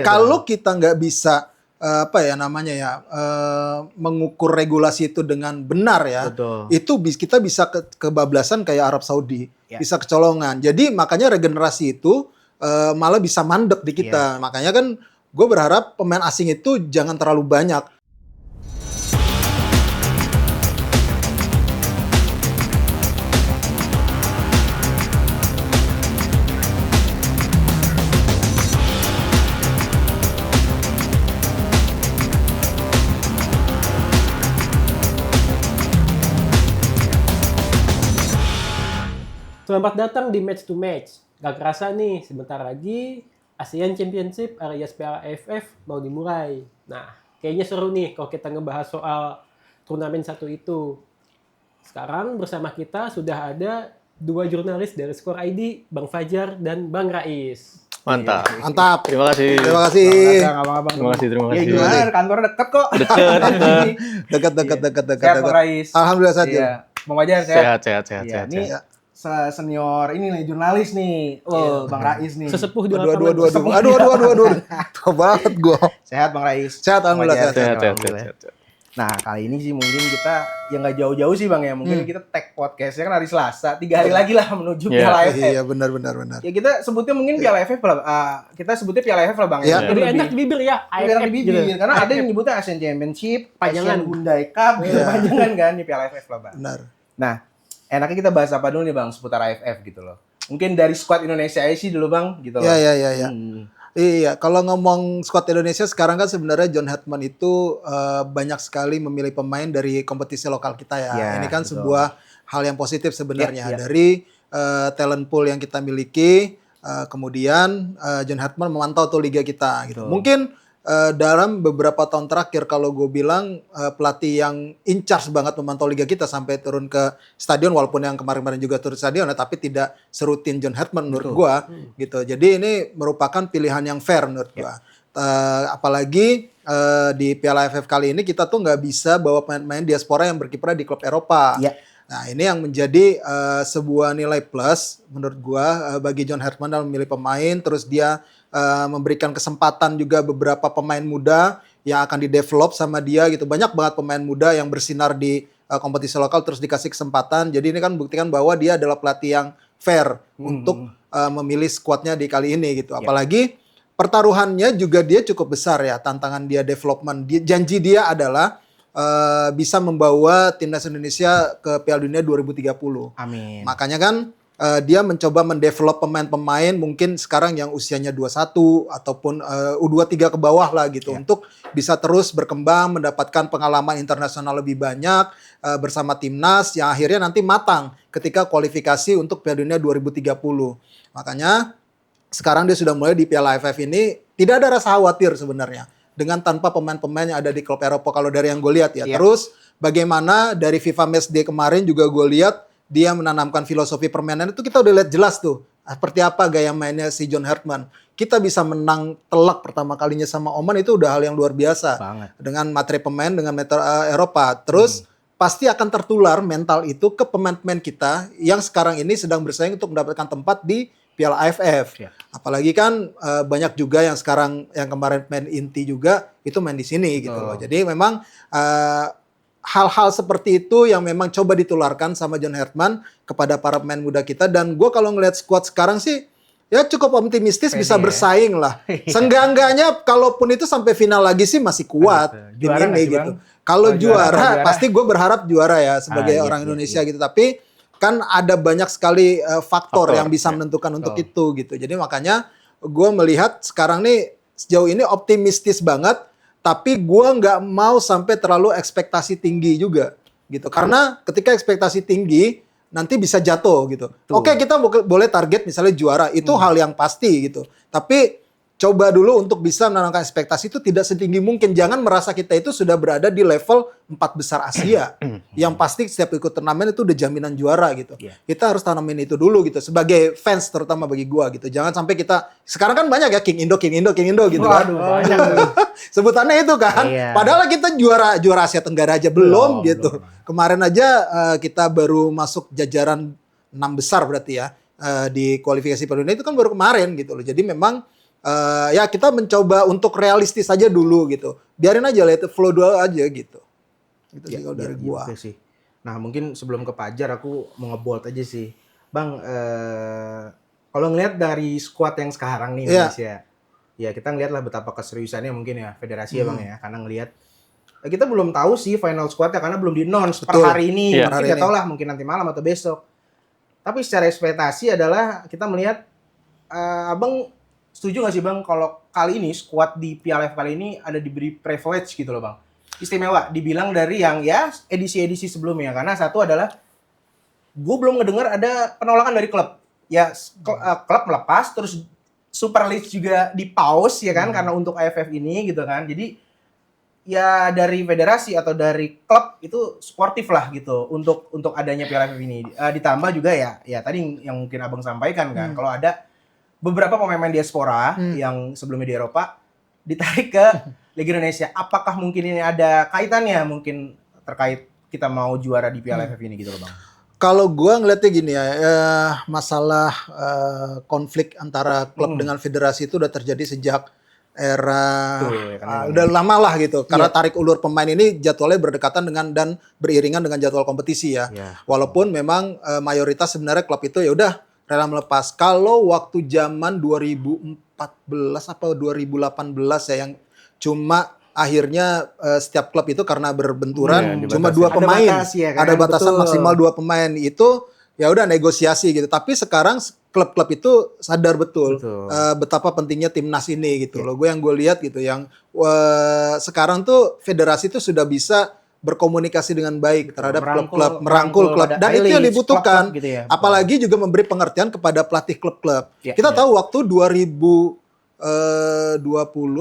Kalau kita nggak bisa mengukur regulasi itu dengan benar ya, Betul. itu kita bisa kebablasan kayak Arab Saudi, bisa kecolongan. Jadi makanya regenerasi itu malah bisa mandek di kita. Makanya kan gue berharap pemain asing itu jangan terlalu banyak. Selamat datang di Match to Match. Gak kerasa nih, sebentar lagi ASEAN Championship alias Piala AFF mau dimulai. Nah, kayaknya seru nih kalau kita ngebahas soal turnamen satu itu. Sekarang bersama kita sudah ada dua jurnalis dari Skor ID, Bang Fajar dan Bang Rais. Mantap. Mantap. Terima kasih. Terima kasih. Terima kasih. Ya gimana, kantor deket kok. Dekat. Sehat Bang Rais. Alhamdulillah sehat. Iya. Bang Fajar sehat. Sehat. Ini senior ini nih jurnalis nih. Bang Rais nih. Sesepuh di Aduh. lapangan. Tua banget gue. Sehat Bang Rais. Sehat, alhamdulillah sehat. Sehat. Nah, kali ini sih mungkin kita yang nggak jauh-jauh sih Bang ya. Mungkin kita tag podcastnya kan hari Selasa. 3 hari lagi lah menuju Piala AFF. Iya, benar. Ya kita sebutnya mungkin Piala AFF lah. Kita sebutnya Piala AFF lah Bang ya. Jadi enak di bibir ya. Lebih enak di bibir. Gitu. Karena ada yang nyebutnya Asian Championship, Panjangan. Asian Hyundai Cup, gitu. Panjangan kan di Piala AFF lah Bang. Benar. Nah, enaknya kita bahas apa dulu nih Bang seputar AFF gitu loh. Mungkin dari squad Indonesia aja sih dulu Bang gitu loh. Iya. Iya, kalau ngomong squad Indonesia sekarang kan sebenarnya John Hetman itu banyak sekali memilih pemain dari kompetisi lokal kita ya. Ini kan betul. sebuah hal yang positif sebenarnya Iya. dari talent pool yang kita miliki. Kemudian John Hetman memantau tuh liga kita gitu. Betul. Mungkin dalam beberapa tahun terakhir kalau gue bilang pelatih yang in charge banget memantau liga kita sampai turun ke stadion, walaupun yang kemarin-kemarin juga turun ke stadion tapi tidak serutin John Hetman menurut gue gitu. Jadi ini merupakan pilihan yang fair menurut gue. Apalagi di Piala AFF kali ini kita tuh nggak bisa bawa pemain-pemain diaspora yang berkiprah di klub Eropa. Nah ini yang menjadi sebuah nilai plus menurut gue bagi John Hetman dalam memilih pemain. Terus dia memberikan kesempatan juga beberapa pemain muda yang akan di-develop sama dia gitu. Banyak banget pemain muda yang bersinar di kompetisi lokal terus dikasih kesempatan. Jadi ini kan buktikan bahwa dia adalah pelatih yang fair untuk memilih skuadnya di kali ini gitu. Apalagi pertaruhannya juga dia cukup besar ya, tantangan dia development. Janji dia adalah bisa membawa timnas Indonesia ke Piala Dunia 2030. Amin. Makanya kan dia mencoba mendevelop pemain-pemain mungkin sekarang yang usianya 21 ataupun U23 ke bawah lah gitu untuk bisa terus berkembang, mendapatkan pengalaman internasional lebih banyak bersama timnas yang akhirnya nanti matang ketika kualifikasi untuk Piala Dunia 2030. Makanya sekarang dia sudah mulai di Piala AFF ini tidak ada rasa khawatir sebenarnya dengan tanpa pemain-pemain yang ada di klub Eropa kalau dari yang gue lihat ya. Terus bagaimana dari FIFA Matchday kemarin juga gue lihat dia menanamkan filosofi permainan itu kita udah lihat jelas tuh seperti apa gaya mainnya si John Hetman. Kita bisa menang telak pertama kalinya sama Oman itu udah hal yang luar biasa Banget. dengan materi pemain dengan metode Eropa. Terus pasti akan tertular mental itu ke pemain-pemain kita yang sekarang ini sedang bersaing untuk mendapatkan tempat di Piala AFF. Apalagi kan banyak juga yang sekarang yang kemarin main inti juga itu main di sini gitu loh. Jadi memang hal-hal seperti itu yang memang coba ditularkan sama John Hetman kepada para pemain muda kita. Dan gue kalau ngelihat squad sekarang sih ya cukup optimistis bisa bersaing lah. Seenggak-enggaknya kalaupun itu sampai final lagi sih masih kuat tim ini gitu. Kalau juara pasti gue berharap juara ya sebagai orang Indonesia gitu. Tapi kan ada banyak sekali faktor yang bisa menentukan untuk itu gitu. Jadi makanya gue melihat sekarang nih sejauh ini optimistis banget. Tapi gue nggak mau sampai terlalu ekspektasi tinggi juga gitu. Karena ketika ekspektasi tinggi nanti bisa jatuh gitu. Oke, kita boleh target misalnya juara, itu hal yang pasti gitu. Tapi coba dulu untuk bisa menanamkan ekspektasi itu tidak setinggi mungkin. Jangan merasa kita itu sudah berada di level 4 besar Asia. Yang pasti setiap ikut turnamen itu udah jaminan juara gitu. Kita harus tanamin itu dulu gitu. Sebagai fans terutama bagi gua gitu. Jangan sampai kita, sekarang kan banyak ya King Indo gitu kan. Sebutannya itu kan. Padahal kita juara Asia Tenggara aja belum gitu. Kemarin aja kita baru masuk jajaran 6 besar berarti ya. Di kualifikasi Piala Dunia itu kan baru kemarin gitu loh. Jadi memang ya kita mencoba untuk realistis aja dulu gitu. Biarin aja let it flow dulu aja gitu. Itu sih kalau dari gua. Oke sih. Nah mungkin sebelum ke Pajar aku mau ngebolt aja sih. Bang, kalau ngelihat dari squad yang sekarang nih Indonesia, ya kita ngeliat lah betapa keseriusannya mungkin ya federasi ya Bang ya. Karena ngelihat kita belum tahu sih final squadnya karena belum di-announce per hari ini. Iya. Mungkin nggak tahu lah mungkin nanti malam atau besok. Tapi secara ekspektasi adalah kita melihat Abang setuju nggak sih Bang kalau kali ini squad di Piala AFF kali ini ada diberi privilege gitu loh Bang. Istimewa dibilang dari yang ya edisi-edisi sebelumnya karena satu adalah gue belum ngedengar ada penolakan dari klub. Ya klub melepas terus Super League juga di pause ya kan karena untuk AFF ini gitu kan. Jadi ya dari federasi atau dari klub itu sportif lah gitu untuk adanya Piala AFF ini. Ditambah juga ya tadi yang mungkin Abang sampaikan kan kalau ada beberapa pemain diaspora yang sebelumnya di Eropa ditarik ke Liga Indonesia. Apakah mungkin ini ada kaitannya mungkin terkait kita mau juara di Piala AFF ini gitu loh Bang? Kalau gua ngeliatnya gini ya, masalah konflik antara klub dengan federasi itu udah terjadi sejak era udah lama lah gitu. Karena tarik ulur pemain ini jadwalnya berdekatan dengan dan beriringan dengan jadwal kompetisi ya. Walaupun memang mayoritas sebenarnya klub itu ya udah rela melepas. Kalau waktu zaman 2014 atau 2018 ya yang cuma akhirnya setiap klub itu karena berbenturan cuma 2 pemain. Ada batasan maksimal 2 pemain itu ya udah negosiasi gitu. Tapi sekarang klub-klub itu sadar betul. Betapa pentingnya timnas ini gitu loh. Yang gue lihat gitu yang sekarang tuh federasi itu sudah bisa berkomunikasi dengan baik terhadap klub-klub, merangkul klub, dan itu yang dibutuhkan. Gitu ya. Apalagi juga memberi pengertian kepada pelatih klub-klub. Kita tahu waktu 2020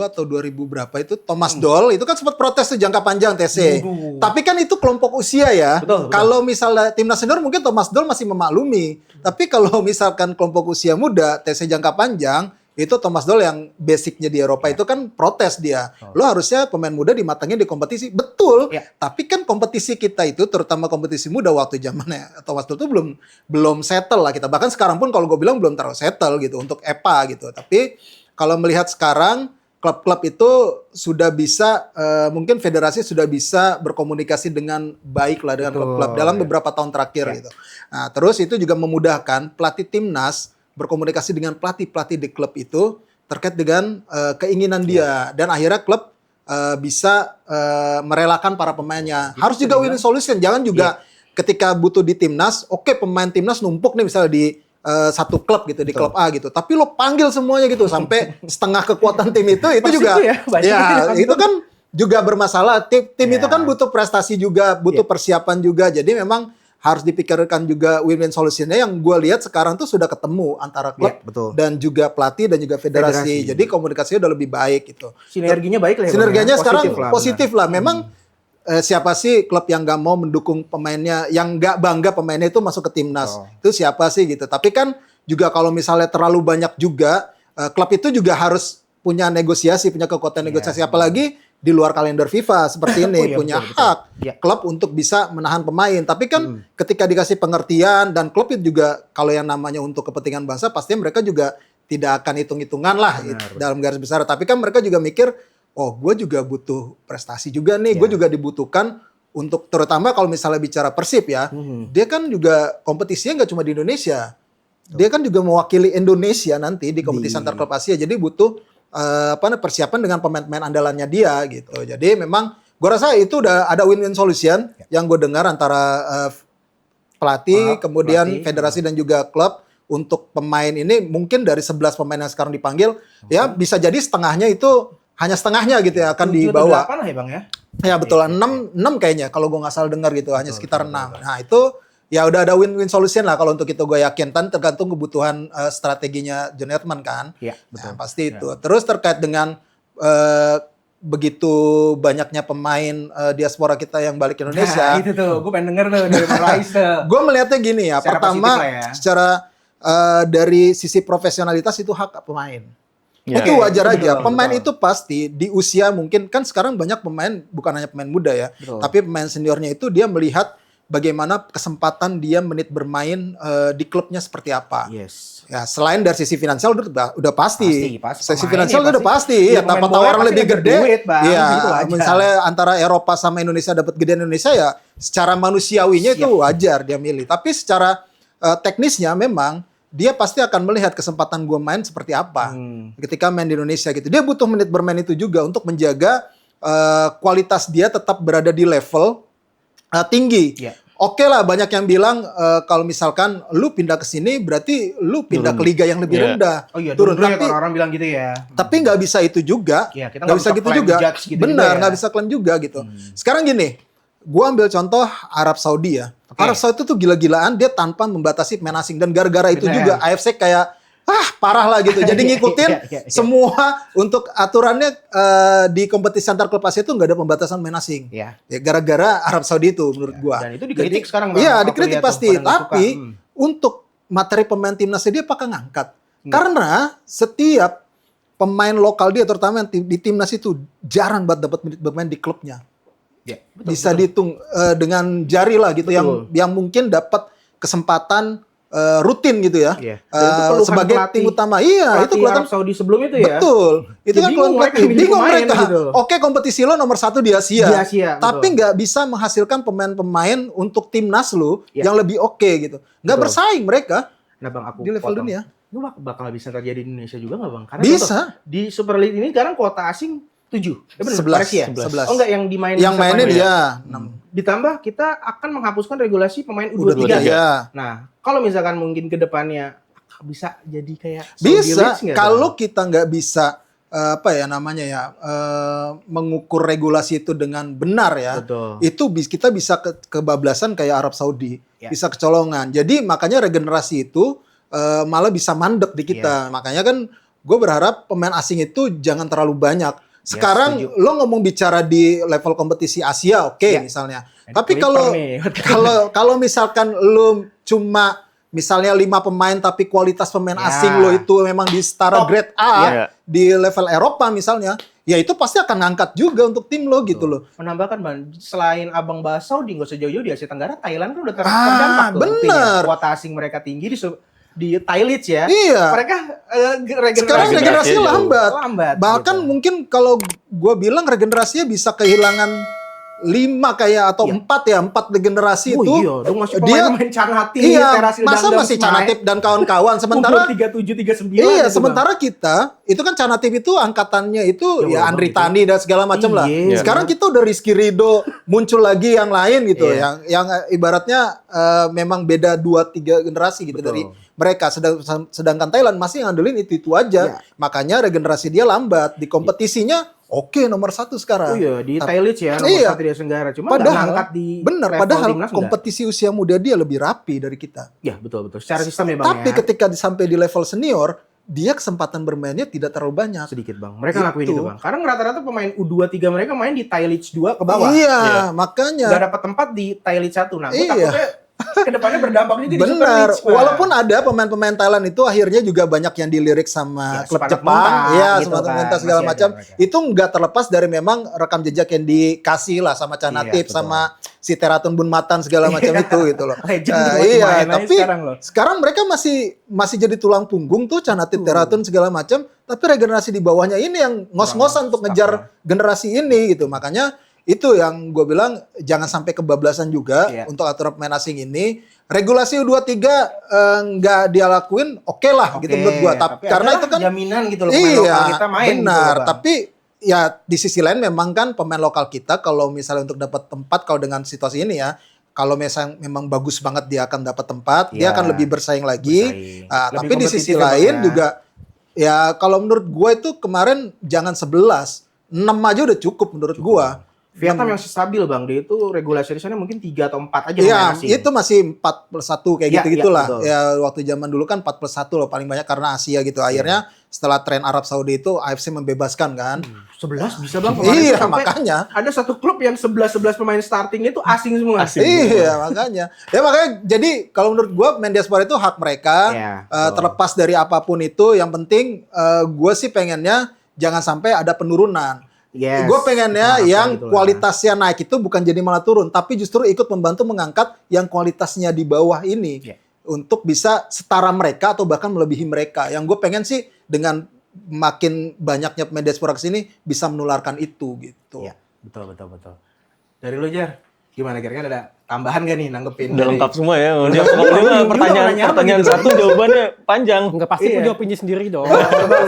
atau 2000 berapa itu Thomas Doll itu kan sempat protes tuh jangka panjang TC. Tapi kan itu kelompok usia ya. Kalau misalnya timnas senior mungkin Thomas Doll masih memaklumi. Tapi kalau misalkan kelompok usia muda TC jangka panjang itu Thomas Doll yang basicnya di Eropa itu kan protes dia. Lo harusnya pemain muda dimatangin di kompetisi. Betul. Tapi kan kompetisi kita itu terutama kompetisi muda waktu zamannya Thomas Doll itu belum settle lah kita. Bahkan sekarang pun kalau gue bilang belum terlalu settle gitu untuk EPA gitu. Tapi kalau melihat sekarang klub-klub itu sudah bisa mungkin federasi sudah bisa berkomunikasi dengan baik lah dengan klub-klub dalam beberapa tahun terakhir gitu. Nah, terus itu juga memudahkan pelatih timnas berkomunikasi dengan pelatih-pelatih di klub itu terkait dengan keinginan dia dan akhirnya klub bisa merelakan para pemainnya. Harus juga win solution, jangan juga ketika butuh di timnas, oke pemain timnas numpuk nih misalnya di satu klub gitu di klub A gitu. Tapi lo panggil semuanya gitu sampai setengah kekuatan tim itu juga itu kan juga bermasalah. Tim itu kan butuh prestasi juga, butuh persiapan juga. Jadi memang harus dipikirkan juga win-win solutionnya yang gue lihat sekarang tuh sudah ketemu antara klub dan juga pelatih dan juga federasi. Jadi komunikasinya udah lebih baik gitu. Sinerginya baik lah ya. Sinerginya sekarang positif lah. Memang siapa sih klub yang gak mau mendukung pemainnya, yang gak bangga pemainnya itu masuk ke timnas? Itu siapa sih gitu. Tapi kan juga kalau misalnya terlalu banyak juga, klub itu juga harus punya negosiasi, punya kekuatan negosiasi. Apalagi di luar kalender FIFA seperti ini punya hak klub untuk bisa menahan pemain. Tapi kan ketika dikasih pengertian dan klub itu juga kalau yang namanya untuk kepentingan bangsa pasti mereka juga tidak akan hitung-hitungan lah dalam garis besar. Tapi kan mereka juga mikir, oh gue juga butuh prestasi juga nih, gue juga dibutuhkan untuk terutama kalau misalnya bicara Persib ya, dia kan juga kompetisinya nggak cuma di Indonesia, dia kan juga mewakili Indonesia nanti di kompetisi antar klub Asia. Jadi butuh persiapan dengan pemain-pemain andalannya dia gitu. Jadi memang gue rasa itu udah ada win-win solution yang gue dengar antara pelatih, kemudian federasi dan juga klub untuk pemain ini. Mungkin dari 11 pemain yang sekarang dipanggil ya bisa jadi setengahnya itu hanya setengahnya gitu ya akan dibawa. 8 lah ya Bang ya? Ya betul, 6 kayaknya kalau gue nggak salah dengar gitu, hanya sekitar 6. Nah itu ya udah ada win-win solution lah kalau untuk itu gue yakin. Kan tergantung kebutuhan strateginya John Herdman kan. Iya, betul. Nah, pasti itu. Terus terkait dengan begitu banyaknya pemain diaspora kita yang balik ke Indonesia. Nah, itu tuh, gue pengen denger tuh dari Malaysia. Gue melihatnya gini ya, secara pertama secara dari sisi profesionalitas itu hak pemain. Itu wajar aja. Pemain itu pasti di usia mungkin kan sekarang banyak pemain bukan hanya pemain muda ya, tapi pemain seniornya itu dia melihat bagaimana kesempatan dia menit bermain di klubnya seperti apa. Yes. Ya, selain dari sisi finansial udah pasti. Sisi Pemainnya finansial udah pasti. Ya, tanpa tawaran lebih gede. Duit, Bang. Iya, Itu wajar. misalnya antara Eropa sama Indonesia dapat gedean Indonesia ya, secara manusiawinya itu wajar dia milih. Tapi secara teknisnya memang dia pasti akan melihat kesempatan gue main seperti apa ketika main di Indonesia gitu. Dia butuh menit bermain itu juga untuk menjaga kualitas dia tetap berada di level tinggi. Iya. Oke lah, banyak yang bilang kalau misalkan lu pindah ke sini berarti lu pindah ke liga yang lebih rendah. Oh iya, turun. dulu ya Tapi, orang bilang gitu ya. tapi nggak bisa itu juga. Iya, kita Nggak bisa gitu juga. Gitu Benar, juga nggak ya. bisa klaim juga gitu. Sekarang gini, gua ambil contoh Arab Saudi ya. Oke. Arab Saudi tuh gila-gilaan dia tanpa membatasi pemain asing, dan gara-gara itu Benar. juga AFC kayak parah lah gitu. Jadi ngikutin Iya. semua untuk aturannya di kompetisi antar klub Asia itu nggak ada pembatasan main asing. Iya. Ya, gara-gara Arab Saudi itu menurut gua. Dan itu dikritik sekarang, Bang. Iya, Aku dikritik lihat tuh, pasti. pada nggak suka. Tapi untuk materi pemain timnasnya dia pakai ngangkat. Karena setiap pemain lokal dia terutama yang di timnas itu jarang banget dapat menit bermain di klubnya. Iya, Bisa dihitung dengan jari lah gitu, yang mungkin dapat kesempatan rutin gitu ya. Iya. Dan itu keluhan sebagai pelatih- tim utama. Iya, itu Pelatih kelihatan. Arab Saudi sebelum itu ya. Betul. Itu Ya, kan bingung keluhan mereka pelatih. milih Bingung pemain mereka. gitu. Oke, kompetisi lo nomor 1 di Asia. Di Asia, Tapi betul. nggak bisa menghasilkan pemain-pemain untuk timnas lo Ya. yang lebih oke gitu. Nggak Betul. bersaing mereka Nah, Bang, aku di level potong. dunia. Itu bakal bisa terjadi di Indonesia juga nggak, Bang? Karena Bisa. contoh, di Super League ini sekarang kuota asing 7. Ya benar, 11. koreksi ya? 11. Oh enggak, yang dimainin Yang bisa mainin main. dia. Ditambah kita akan menghapuskan regulasi pemain Udah U23. tiga ya. Nah, kalau misalkan mungkin ke depannya bisa jadi kayak Saudi Bisa. League nggak, Kalau Bang? kita nggak bisa mengukur regulasi itu dengan benar ya. Betul. Itu kita bisa kebablasan kayak Arab Saudi, Ya. bisa kecolongan. Jadi makanya regenerasi itu malah bisa mandek di kita. Ya. Makanya kan gue berharap pemain asing itu jangan terlalu banyak. Sekarang setuju. lo ngomong bicara di level kompetisi Asia, oke Ya. misalnya. Ini Tapi Clipper nih. kalau misalkan lo cuma misalnya 5 pemain tapi kualitas pemain Ya. asing lo itu memang di setara Top. grade A Ya. di level Eropa misalnya, ya itu pasti akan ngangkat juga untuk tim lo gitu loh. Menambahkan, Bang, selain Abang bahas Saudi, nggak usah jauh-jauh, di Asia Tenggara, Thailand kan udah terdampak tuh. bener. Buktinya. Kuota asing mereka tinggi di Thai League ya. Iya. Mereka Sekarang regenerasinya jauh. lambat. Bahkan gitu. mungkin kalau gue bilang regenerasinya bisa kehilangan 5 kayak atau Iya. 4 regenerasi Oh itu. iya, dong masih dia- pemain Canatip, Iya, Terasil masa Dangdang, masih Smile. Canatip dan kawan-kawan. Sementara 37, 39 iya, gitu, sementara kita itu kan Canatip itu angkatannya itu Ya, ya Andri gitu. Tani dan segala macam lah. Iya. Sekarang kita udah Rizky Ridho muncul lagi yang lain gitu, Iya. yang ibaratnya memang beda 2-3 generasi gitu Betul. dari mereka. Sedangkan Thailand masih ngandelin itu aja. Iya. Makanya regenerasi dia lambat. Di kompetisinya oke nomor 1 sekarang. Oh iya, di Thai League ya, nomor Iya. 1 di Asia Tenggara. Cuma nggak Padahal ngangkat di bener, level padahal timnas, nggak. kompetisi usia muda dia lebih rapi dari kita. Ya, betul. Secara sistem ya, Bang, Tapi ya. ketika sampai di level senior, dia kesempatan bermainnya tidak terlalu banyak. Sedikit, Bang. Mereka ngelakuin Gitu. itu, Bang. Karena rata-rata pemain U23 mereka main di Thai League 2 ke bawah. Iya, makanya. Nggak dapat tempat di Thai League 1. Nah, gue Iya. takutnya kedepannya berdampak juga di Super Benar. League. Nah, Walaupun ada pemain-pemain Thailand itu akhirnya juga banyak yang dilirik sama Ya, klub sepadan Jepang, Muntah, ya, gitu Sepadan kan. Muntah segala Masih ada macam. mereka. Itu nggak terlepas dari memang rekam jejak yang dikasih lah sama Canatip, Iya, betul. sama si Teratun Bunmatan segala macam itu gitu loh. Legend Nah, tuh masih iya, main aja tapi sekarang loh. sekarang mereka masih jadi tulang punggung tuh Canatip, Teratun segala macam. Tapi regenerasi di bawahnya ini yang ngos-ngosan untuk ngejar generasi ini gitu. Makanya itu yang gue bilang jangan sampai kebablasan juga Iya. untuk aturan pemain asing ini. Regulasi U23 nggak dia lakuin, oke lah gitu menurut gue. Tapi Karena adalah itu kan jaminan gitu loh, pemain lokal kita main benar. gitu loh, Bang. Tapi ya di sisi lain memang kan pemain lokal kita kalau misalnya untuk dapat tempat, kalau dengan situasi ini ya, kalau misalnya memang bagus banget dia akan dapat tempat, dia Iya. akan lebih bersaing lagi. Bersaing. Tapi Lebih di sisi kompetitif ya, Bang, lain ya. juga ya kalau menurut gue itu kemarin jangan 11, 6 aja udah cukup menurut gue. Vietnam yang stabil, Bang. Dia itu regulasi di sana mungkin 3 atau 4 aja Iya, pemain asing. itu masih 4+1 kayak Iya, gitu-gitulah. iya, betul. Ya waktu zaman dulu kan 4+1 loh paling banyak karena Asia gitu. Akhirnya setelah tren Arab Saudi itu AFC membebaskan kan. 11 bisa, Bang. Kemarin Iya, tuh sampai makanya. ada satu klub yang 11 pemain starting itu asing semua. Iya, makanya. Ya makanya jadi kalau menurut gua main diaspora itu hak mereka. Iya, Terlepas dari apapun itu, yang penting gua sih pengennya jangan sampai ada penurunan. Yes. Gue pengennya Mengharapkan yang gitu lah. kualitasnya naik itu bukan jadi malah turun, tapi justru ikut membantu mengangkat yang kualitasnya di bawah ini Iya. untuk bisa setara mereka atau bahkan melebihi mereka. Yang gue pengen sih dengan makin banyaknya pemain diaspora kesini bisa menularkan itu gitu. Iya, betul. Dari lu Jar, gimana kira-kira ada tambahan gak nih nanggepin? Udah dari- lengkap semua ya. Dia Iya, pokoknya bingung juga pertanyaan nanya apa pertanyaan gitu. satu jawabannya panjang. Enggak pasti Iya. pun jawab ini sendiri dong. Lu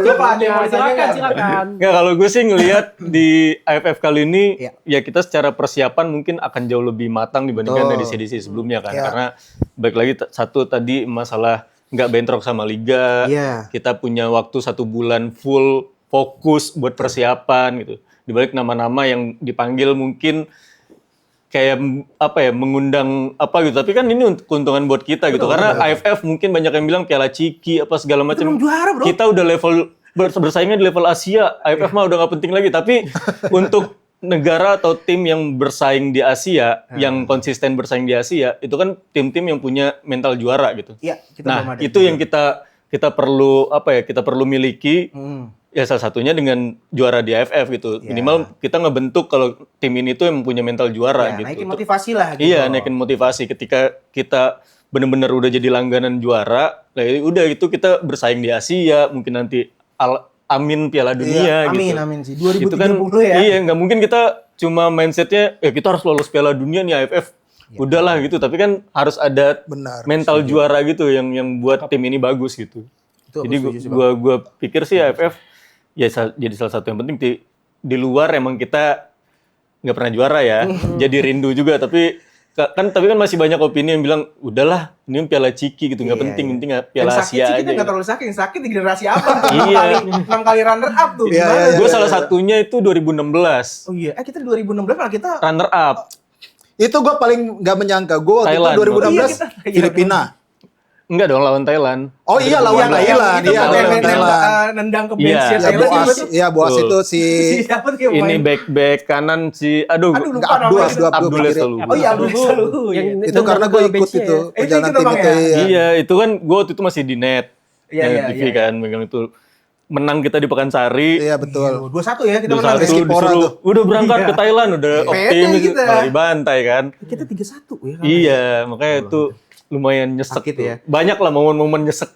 apa ada yang mau Silakan, ditanyakan? silakan. Nggak, kalau gue sih ngelihat di AFF kali ini Iya. ya kita secara persiapan mungkin akan jauh lebih matang dibandingkan Betul. edisi-edisi sebelumnya kan. Iya. Karena baik lagi satu tadi masalah nggak bentrok sama liga. Iya. Kita punya waktu 1 bulan full fokus buat persiapan gitu. Dibalik nama-nama yang dipanggil mungkin kayak apa ya mengundang apa gitu, tapi kan ini keuntungan buat kita gitu karena AFF mungkin banyak yang bilang Piala Ciki apa segala macam. belum juara, bro. Kita udah level bersaingnya di level Asia, AFF mah udah nggak penting lagi, tapi untuk negara atau tim yang bersaing di Asia, yang konsisten bersaing di Asia, itu kan tim-tim yang punya mental juara gitu. Iya, kita belum Nah, ada. itu yang kita perlu apa ya? Kita perlu miliki. Hmm. Ya salah satunya dengan juara di AFF gitu. Ya. Minimal kita ngebentuk kalau tim ini tuh yang punya mental juara Ya, gitu. naikin motivasi lah gitu. Iya, naikin motivasi ketika kita benar-benar udah jadi langganan juara. Lah udah itu kita bersaing di Asia, mungkin nanti amin Piala Dunia Iya, gitu. amin sih. Itu 2030 kan ya. iya, nggak mungkin kita cuma mindsetnya ya kita harus lolos Piala Dunia nih AFF. Udahlah gitu, tapi kan harus ada Benar. mental juara gitu yang buat tim ini bagus gitu. Itu aku Jadi setuju sih, gua pikir sih AFF ya jadi salah satu yang penting di luar emang kita nggak pernah juara ya. Jadi rindu juga tapi kan masih banyak opini yang bilang udahlah ini Piala Ciki gitu nggak Iya, penting iya. penting Yang Piala sakit Asia sih kita aja. nggak terlalu sakit, yang sakit di generasi apa? Iya. 6 kali runner up tuh. Iya, Gimana? iya, Gue iya. salah satunya itu 2016 Oh iya, kita 2016 malah kita runner up. Itu gue paling nggak menyangka. Gue waktu Thailand. itu 2016 Iya, kita- Filipina. Enggak dong lawan Thailand. Oh iya lawan Thailand. Itu Iya bukan lawan yang Thailand. nendang ke Iya. bench Ya Thailand Boas, itu. iya Boas Betul. itu si Siapa tuh yang Ini main? back kanan si aduh, Aduh, lupa nggak Abdul, namanya. Abdul, Abdul Abdul selalu. Oh iya, Abdul selalu. Yang itu nendang karena ke gue ikut bench-nya itu ya. perjalanan itu tim bang itu. ya? Iya. Iya, itu kan gue waktu itu masih di net. Iya, yang iya, TV iya. kan megang itu. Menang kita di Pekansari. Iya betul. 2-1 ya kita menang. 2-1 Rizky Pora disuruh, tuh. udah berangkat Iya. ke Thailand, udah Pede optimis kita. malah dibantai kan. Kita 3-1 ya. kan? Iya, makanya itu lumayan nyesek Sakit tuh. ya. Banyak lah momen-momen nyesek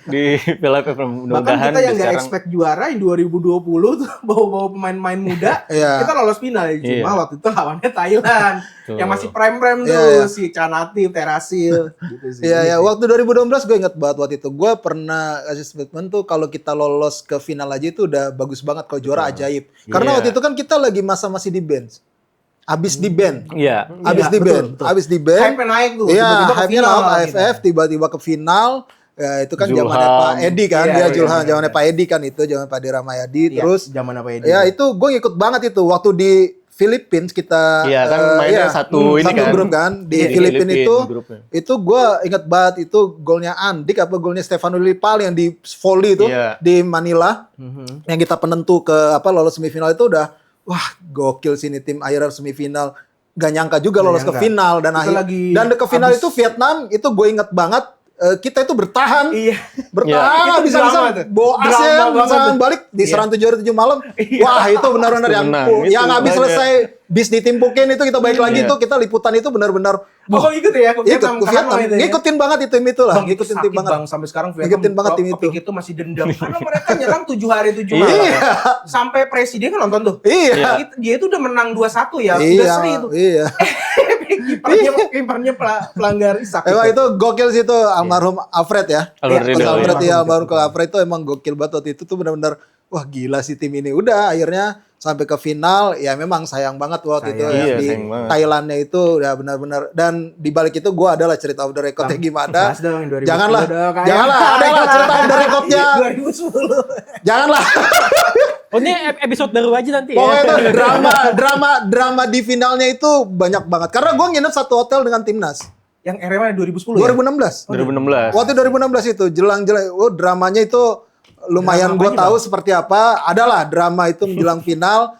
di Piala AFF. Bahkan Mudah-mudahan kita yang di nggak sekarang expect juara yang 2020 tuh bawa-bawa pemain-pemain muda, Iya. kita lolos final ya. Cuma Iya. waktu itu lawannya Thailand. Tuh. Yang masih prime-prime tuh, Iya, iya. si Canatif, Terasil. gitu sih. Iya ya, waktu 2012 gue inget banget waktu itu. Gue pernah kasih statement tuh kalau kita lolos ke final aja itu udah bagus banget, kalau juara ajaib. Karena Iya. waktu itu kan kita lagi masa masih di bench. Abis di band. Iya. Abis Iya, di betul, band. betul. Abis di band. Hype-nya naik tuh. Iya, tiba-tiba ke hype-nya final naik gitu. AFF tiba-tiba ke final. Ya, itu kan Julham. zamannya Pak Edi kan, Iya, dia iya, Julham, iya, zamannya iya. Pak Edi kan itu, zaman Pak Edi Ramayadi. Iya, Terus zaman apa ya? ya itu gue ngikut banget itu waktu di Philippines kita Iya, kan mainnya satu ini kan. grup kan di Iya, Filipina Filipin itu grupnya. itu gue inget banget itu golnya Andik apa golnya Stefano Lillipal yang di volley itu Iya. di Manila Mhm. yang kita penentu ke apa lolos semifinal itu udah wah gokil sih ini tim akhirnya semifinal. Gak nyangka juga Nggak lolos ke nyangka. final dan Kita lagi ke final abis- itu Vietnam itu gue inget banget kita itu bertahan Iya. bertahan Itu bisa drama tuh. bawa Drama ASEAN banget serangan tuh. balik di serang 7 hari 7 malam. Iya. Wah, itu benar-benar Pasti yang menang. yang Itu habis banyak. selesai bis ditimpukin itu kita balik lagi Iya. itu kita liputan itu benar-benar Oh, kok ikut ya? Ke ikut Vietnam, ke ke Vietnam. Hanoi itu ya? Ngikutin banget itu tim itu lah, Bang, itu ngikutin tim sakit banget. bang sampai sekarang Vietnam Ngikutin banget tim itu. kepikir tuh masih dendam karena mereka nyerang 7 hari 7 malam. Iya. Sampai presiden kan nonton tuh. Iya. Dia itu udah menang 2-1 ya, udah Iya, seri itu. iya. Kipernya pelanggar Isak. Emang itu gokil sih itu almarhum Alfred ya. Alfred Coach Riedel, Alfred iya. ya, almarhum Coach Alfred itu emang gokil banget waktu itu tuh benar-benar wah gila sih tim ini. Udah akhirnya sampai ke final ya memang sayang banget waktu itu Sayang. yang Iya, di sayang banget. Thailandnya itu udah benar-benar dan di balik itu gua adalah cerita off the recordnya gimana. Bahas dong, 2010 Janganlah, dong, kayak- janganlah, adalah cerita off the recordnya. 2010. Janganlah. Oh ini episode baru aja nanti ya. Pokoknya itu drama di finalnya itu banyak banget. Karena gua nginep satu hotel dengan timnas. Yang era mana 2010 ya? 2016. 2016. Waktu 2016 itu jelang-jelang, dramanya itu lumayan Drama gue apanya, tahu Bang? seperti apa. Adalah drama itu menjelang final.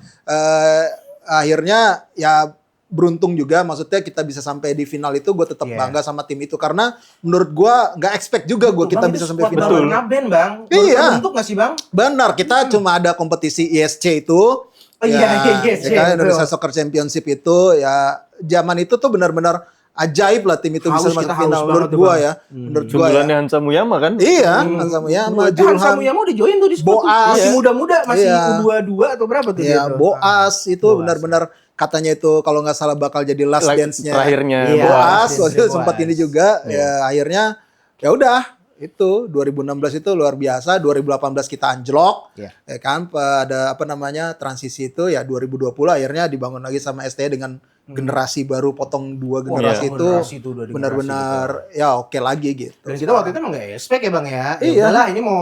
Akhirnya ya beruntung juga, maksudnya kita bisa sampai di final itu gue tetap Iya. bangga sama tim itu karena menurut gue nggak expect juga gue kita Bang, bisa itu sampai squad final. baru Naben, Bang. Baru Iya. terbentuk nggak sih, Bang? Benar, kita cuma ada kompetisi ISC itu. Oh iya, ya kan Indonesia Soccer Championship itu ya zaman itu tuh benar-benar ajaib lah tim itu bisa Haus, masuk kita haus final banget menurut tuh, gua Bang. ya. Menurut gua ya. Sundulannya Hansa Muyama kan? Iya, Hansa Muyama, Hansa Julhan. Muyama udah join tuh di squad tuh. Boas. Masih muda-muda, masih Iya. U22 atau berapa tuh dia Iya, tuh? Boas itu Boas, benar-benar katanya itu kalau nggak salah bakal jadi last dance-nya. Terakhirnya Iya. Boas. Boas Boas, waktu itu Boas. sempat ini juga ya akhirnya ya udah itu 2016 itu luar biasa, 2018 kita anjlok. Iya. Ya kan pada apa namanya transisi itu ya 2020 akhirnya dibangun lagi sama ST dengan generasi baru potong dua generasi itu generasi itu udah generasi, benar-benar ya oke lagi gitu. Dan kita waktu itu emang gak expect ya Bang ya. Ya Iya. udahlah ini mau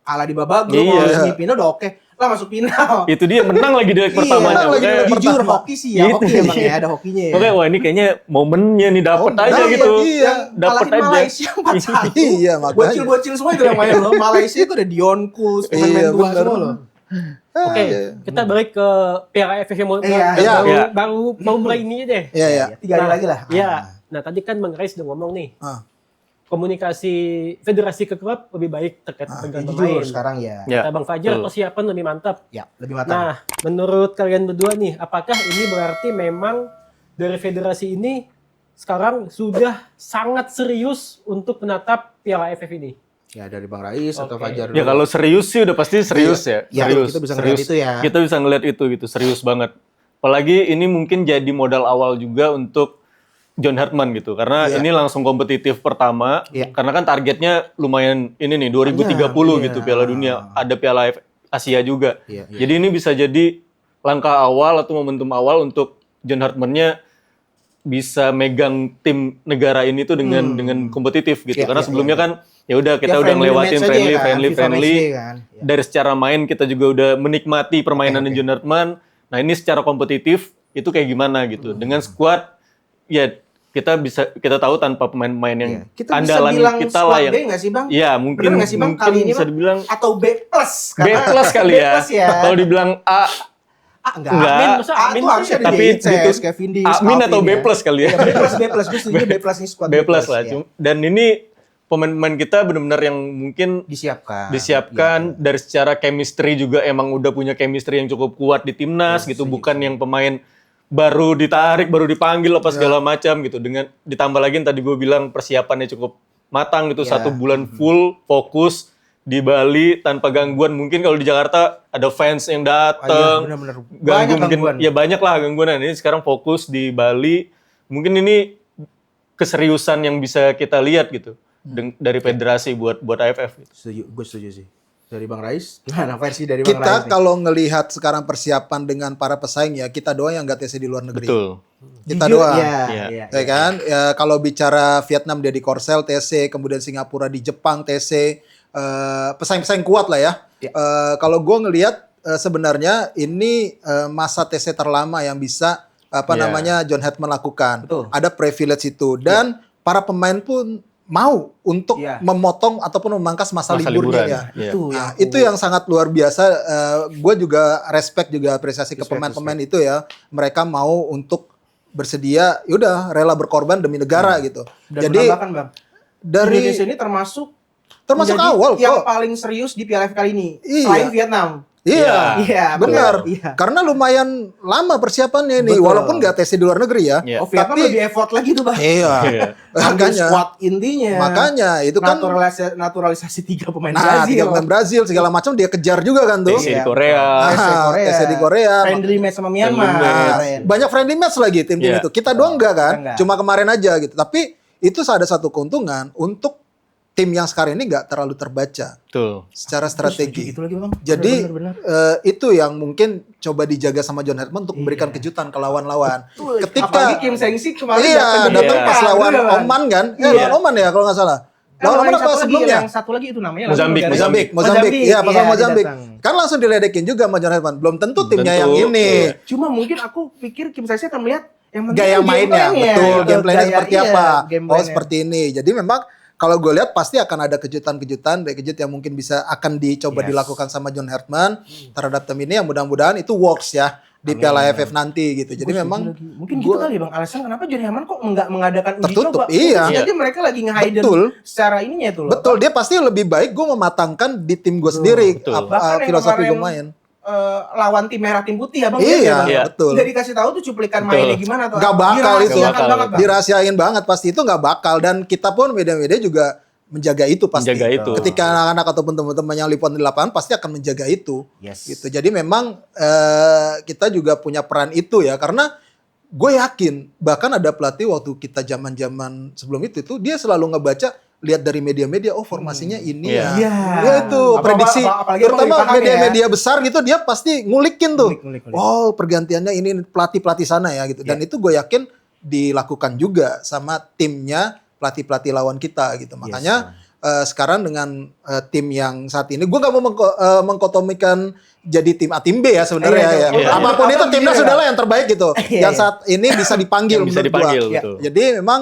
kalah di babak grup, mau Iya. semifinal udah oke. Lah masuk final. Itu dia menang lagi di leg pertamanya. menang lagi di Makanya- leg Jujur pertama. hoki sih ya, Gitu. hoki emang ya, ada hokinya ya. Makanya wah ini kayaknya momennya nih dapet Oh, aja nah, gitu. iya. Dapet Kalahin aja. Malaysia 4-1. Iya, makanya. Bocil-bocil semua itu yang main loh. Malaysia itu ada Dion Kuls, pemain-pemain Iya, tua bener. semua loh. Oke, iya. kita balik ke Piala AFF yang Iya, iya. baru mau mulai ini deh. Iya ya. 3 hari lagi lah. Iya. Nah, tadi kan Bang Rais udah ngomong nih, Ah. komunikasi federasi ke klub lebih baik terkait dengan Jujur pemain. sekarang ya. Ya, Kata Bang Fajar, betul. persiapan lebih mantap. Ya, lebih matang. Nah, menurut kalian berdua nih, apakah ini berarti memang dari federasi ini sekarang sudah sangat serius untuk menatap Piala AFF ini? Ya dari Bang Rais atau Oke. Fajar Ya dulu. kalau serius sih udah pasti serius ya. Iya, Serius. kita bisa ngeliat serius. itu ya. Kita bisa ngeliat itu gitu, serius banget. Apalagi ini mungkin jadi modal awal juga untuk John Hartman gitu. Karena Iya. ini langsung kompetitif pertama. Iya. Karena kan targetnya lumayan ini nih 2030 Iya. gitu Piala Dunia. Ada Piala Asia juga. Iya, iya. Jadi ini bisa jadi langkah awal atau momentum awal untuk John Hartman-nya bisa megang tim negara ini tuh dengan kompetitif gitu. Iya, Karena iya, sebelumnya iya. kan ya udah kita Ya, udah friendly ngelewatin match aja friendly kan, friendly FIFA friendly. matchday kan. Ya. Dari secara main kita juga udah menikmati permainan Oke, oke. John Hartman. Nah, ini secara kompetitif itu kayak gimana gitu. Dengan squad ya kita tahu tanpa pemain-pemain yang Iya. Kita bisa andalan bilang kita squad lah yang B nggak sih Bang? ya mungkin Bener nggak sih, Bang? mungkin Kali ini, bisa Bang? dibilang Atau B plus? B plus kali ya. B plus ya. Kalau dibilang A Enggak. Enggak. Amin, masa A Amin itu harusnya ada tapi JICS, gitu, Kevin Dix, Amin Alvin atau B ya. plus kali ya. Iya, B plus, gue setuju B plus nih squad B plus lah. ya. Dan ini pemain-pemain kita benar-benar yang mungkin Disiapkan. disiapkan Iya. dari secara chemistry juga emang udah punya chemistry yang cukup kuat di timnas gitu, bukan yang pemain baru ditarik, baru dipanggil apa segala macam gitu. Dengan ditambah lagi yang tadi gue bilang persiapannya cukup matang gitu, Iya. 1 bulan full fokus di Bali tanpa gangguan. Mungkin kalau di Jakarta ada fans yang datang, benar-benar. ganggu Banyak mungkin gangguan. ya banyak lah gangguan. Ini sekarang fokus di Bali. Mungkin ini keseriusan yang bisa kita lihat gitu dari federasi buat AFF. Gitu. Setuju, gue setuju sih. Dari Bang Rais, gimana versi dari Bang Rais? Kita nih? kalau ngelihat sekarang persiapan dengan para pesaing ya kita doang yang nggak TC di luar negeri. Betul. Kita Jujur, doang. Iya, Iya. iya. Ya kan? Ya, kalau bicara Vietnam dia di Korsel TC, kemudian Singapura di Jepang TC, pesaing-pesaing kuat lah ya. Ya. Kalau gue ngelihat sebenarnya ini masa TC terlama yang bisa Ya. namanya John Hartman lakukan. Betul. Ada privilege itu dan para pemain pun mau untuk Ya. memotong ataupun memangkas masa liburnya liburan. ya. Iya. Itu Nah, itu yang sangat luar biasa. Gue juga respect juga apresiasi ke Respect, pemain-pemain itu ya. Mereka mau untuk bersedia, yaudah rela berkorban demi negara gitu. Dan Jadi menambahkan Bang, dari Indonesia ini termasuk termasuk menjadi awal yang kok. paling serius di Piala AFF kali ini. Iya. Selain Vietnam. Iya, Iya, benar. Iya. Karena lumayan lama persiapannya ini, Betul. walaupun nggak TC di luar negeri ya. Iya. Oh, Vietnam Tapi- lebih effort lagi tuh Bang. Iya, Iya. Ambil makanya. squad intinya. Makanya itu kan. naturalisasi 3 pemain Nah, Brazil. 3 pemain Brazil segala macam dia kejar juga kan tuh. TC di Iya. Korea. TC Korea. TC di Korea. Friendly match sama Myanmar. Friendly match. kemarin. Banyak friendly match lagi tim-tim Iya. itu. Kita doang enggak kan? Enggak. Cuma kemarin aja gitu. Tapi itu ada satu keuntungan untuk tim yang sekarang ini nggak terlalu terbaca Tuh. secara strategi. Itu lagi Bang. Jadi Benar-benar. itu yang mungkin coba dijaga sama John Hartman untuk memberikan kejutan ke lawan-lawan. Apalagi Ketika Kim Seng-si kemarin iya datang Iya. pas lawan Iya. Oman kan? Iya. Lawan Oman ya kalau nggak salah. Lawan Oman apa sebelumnya? Yang satu lagi itu namanya Mozambik, langsung dari- Mozambik. Iya, pas lawan Mozambik. dia datang. Kan langsung diledekin juga sama John Hartman. Belum tentu timnya tentu. yang ini. Iya. Cuma mungkin aku pikir Kim Seng-si akan melihat yang penting Gaya game mainnya, plan-nya. betul. Game plan-nya Gaya- seperti iya, apa? game Oh, plan-nya. seperti ini. Jadi memang kalau gue lihat pasti akan ada kejutan-kejutan, kejut yang mungkin bisa akan dicoba Yes. dilakukan sama John Hartman terhadap tim ini. Yang mudah-mudahan itu works ya di Piala AFF nanti gitu. Jadi Gua memang setuju lagi. Mungkin gitu kali Bang alasan kenapa John Hartman kok nggak mengadakan uji Tertutup, coba. iya. Jadi mereka lagi nge-hide Betul. secara ininya itu loh. betul dia pasti lebih baik gue mematangkan di tim gue sendiri betul. apa, Bahkan yang filosofi gue kemarin main. lawan tim merah tim putih ya Bang. Iya, Iya. betul. Jadi dikasih tahu tuh cuplikan Betul. mainnya gimana tuh. Nggak bakal itu. Dirahasiakan Nggak bakal. banget, Bang. Dirahasiain banget pasti itu nggak bakal, dan kita pun media-media juga menjaga itu pasti. Menjaga itu. Ketika anak-anak ataupun teman-teman yang liput di lapangan pasti akan menjaga itu. Yes. Gitu. Jadi memang kita juga punya peran itu ya, karena gue yakin bahkan ada pelatih waktu kita zaman-zaman sebelum itu dia selalu ngebaca, lihat dari media-media, oh formasinya ini Iya. ya. Iya. Ya itu prediksi, Apalagi terutama Bang dipahami media-media besar gitu, dia pasti ngulikin tuh. Ngulik. Oh pergantiannya ini pelatih-pelatih sana ya gitu. Dan itu gue yakin dilakukan juga sama timnya pelatih-pelatih lawan kita gitu. Makanya sekarang dengan tim yang saat ini, gue gak mau mengkotomikan jadi tim A, tim B ya sebenarnya Iya, ya. iya. Apapun itu timnas Iya. sudahlah yang terbaik gitu. Iya, Yang saat ini bisa dipanggil Yang bisa menurut dipanggil, gua. betul. Jadi memang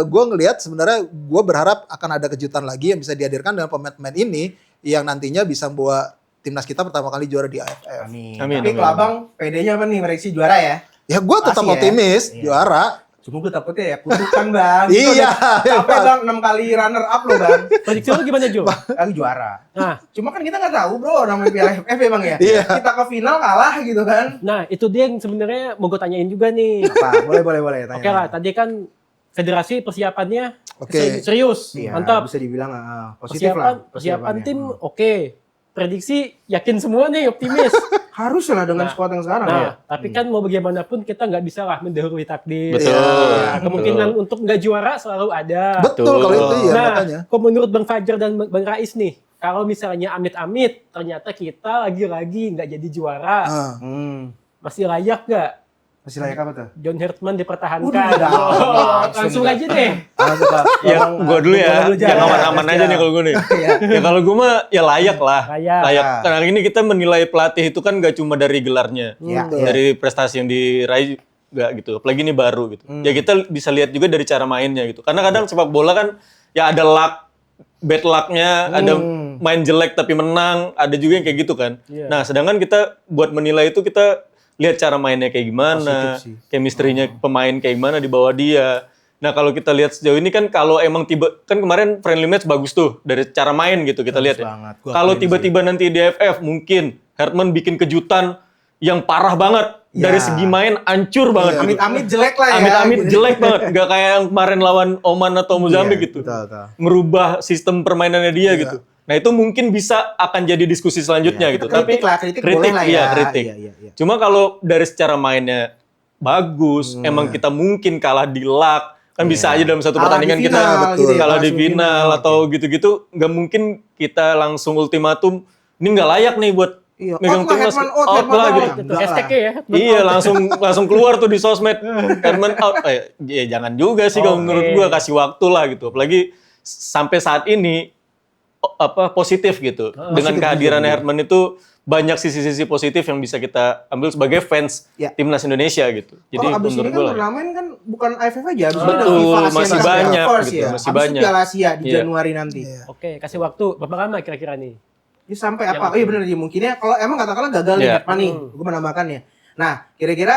gue ngelihat sebenarnya gue berharap akan ada kejutan lagi yang bisa dihadirkan dengan pemain-pemain ini yang nantinya bisa membawa timnas kita pertama kali juara di AFF. Amin. Amin, Tapi amin, kalau amin. Abang PD-nya apa nih, prediksi juara ya? Ya gue tetap Pasti ya. optimis Iya. juara. Cuma gue takutnya ya kutukan Bang. Iya, Capek memang. Bang 6 kali runner up loh Bang. Prediksi lu gimana Jo? Kali juara. Nah, Cuma kan kita nggak tahu bro namanya Piala AFF ya Bang ya. Iya. Kita ke final kalah gitu kan. nah itu dia yang sebenarnya mau gue tanyain juga nih. Apa? Boleh tanya. Oke lah, tadi kan federasi persiapannya Oke. serius, Iya, mantap. bisa dibilang positif lah. Persiapan persiapannya. tim oke. Prediksi yakin semua nih, optimis. Harus lah dengan Nah, squad yang sekarang Nah, ya. tapi kan mau bagaimanapun kita nggak bisa lah mendahului takdir. Betul. Ya, betul. kemungkinan untuk nggak juara selalu ada. Betul kalau itu ya Nah, makanya. kalau menurut Bang Fajar dan Bang Rais nih, kalau misalnya amit-amit ternyata kita lagi-lagi nggak jadi juara, Ah. masih layak nggak Masih layak apa tuh? John Hertzman dipertahankan? Udah, Langsung aja deh. Ya, gue dulu ya. Yang aman-aman aja nih kalau gue nih. Ya kalau gue mah ya layak lah. Layak. Karena ini kita menilai pelatih itu kan gak cuma dari gelarnya. Iya. Dari prestasi yang diraih gak gitu. Apalagi ini baru gitu. Ya kita bisa lihat juga dari cara mainnya gitu. Karena kadang sepak bola kan ya ada luck, bad luck-nya, ada main jelek tapi menang, ada juga yang kayak gitu kan. Iya. Nah, sedangkan kita buat menilai itu kita lihat cara mainnya kayak gimana, Positif sih. chemistry-nya pemain kayak gimana di bawah dia. Nah, kalau kita lihat sejauh ini kan kalau emang kan kemarin friendly match bagus tuh dari cara main gitu kita lihat ya. banget. Gua Kalau akuin tiba-tiba nanti di AFF mungkin Hertman bikin kejutan yang parah banget Ya. dari segi main hancur banget gitu. Amit-amit jelek lah ya. Amit-amit gitu. jelek banget, nggak kayak yang kemarin lawan Oman atau Mozambik Iya, gitu. betul. Merubah sistem permainannya dia Iya. gitu. Nah itu mungkin bisa akan jadi diskusi selanjutnya gitu. Kritik lah, kritik boleh lah ya. iya kritik. Iya. Cuma kalau dari secara mainnya bagus, emang kita mungkin kalah di luck, kan bisa aja dalam satu Kalah di pertandingan kita final gitu ya, kalah di langsung final final. atau gitu-gitu, nggak mungkin kita langsung ultimatum ini nggak layak nih buat Iya. megang Out lah, timnas, Herman out, out Herman lah out. gitu. Itu Enggak hashtag-nya ya. Iya langsung keluar tuh di sosmed Herman out. Ya jangan juga sih kalau Oke. menurut gua kasih waktu lah gitu. Apalagi sampai saat ini positif gitu. Dengan kehadiran Herman itu banyak sisi-sisi positif yang bisa kita ambil sebagai fans Ya. timnas Indonesia gitu. Jadi Jadi abis ini menurut kan gua lah. turnamen kan bukan AFF aja, abis ini ada Betul, FIFA Asia masih Cup banyak Course gitu, ya. masih Abis itu banyak. Piala Asia di Iya. Januari nanti. Oke, kasih waktu berapa lama kira-kira nih? Ya, sampai apa? Oh iya benar ya, mungkinnya kalau emang katakanlah gagal nih Iya. Herman nih, gue menambahkannya. Nah, kira-kira